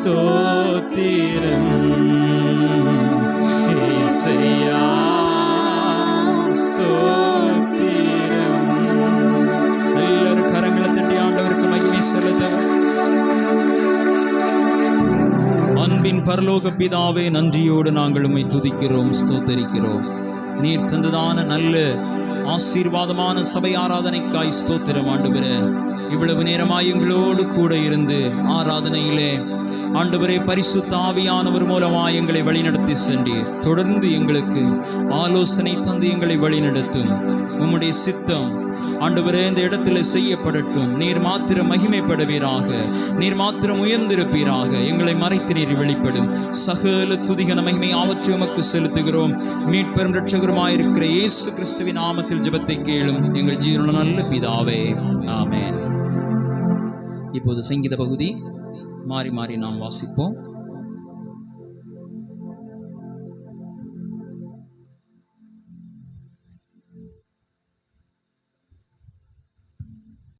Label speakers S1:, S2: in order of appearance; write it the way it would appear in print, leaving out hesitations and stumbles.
S1: ஸ்தோத்திரம் இயேசையா ஸ்தோத்திரம். எல்லாரும் கரங்களை தட்டி ஆண்டவருக்கு மகிமை செலுத்த. அன்பின் பரலோக பிதாவே, நன்றியோடு நாங்கள் உம்மை துதிக்கிறோம், ஸ்தோத்தரிக்கிறோம். நீர் தந்ததான நல்ல ஆசீர்வாதமான சபை ஆராதனைக்காய் ஸ்தோத்திரம் ஆண்டவரே. இவ்வளவு நேரமாய் எங்களோடு கூட இருந்து ஆராதனையிலே ஆண்டவரே பரிசுத்த ஆவியானவர் மூலமாய் எங்களை வழிநடத்தி சென்றீர். தொடர்ந்து எங்களுக்கு ஆலோசனை தந்து எங்களை வழிநடத்தும். உம்முடைய சித்தம் ஆண்டவரே இந்த இடத்துல செய்யப்படட்டும். நீர் மாத்திரம் மகிமைப்படுவீராக, நீர் மாத்திரம் உயர்ந்திருப்பீராக. எங்களை மறைத்து நீர் வெளிப்படும். சகல துதிகன மகிமை ஆவற்றை உமக்கு செலுத்துகிறோம். மீட்பெரும் இரட்சகருமாயிருக்கிற இயேசு கிறிஸ்துவின் நாமத்தில் ஜெபத்தை கேளும் எங்கள் ஜீவனுள்ள நல்ல பிதாவே, ஆமென். இப்போது சங்கீத பகுதி மாறி மாறி நாம் வாசிப்போம்.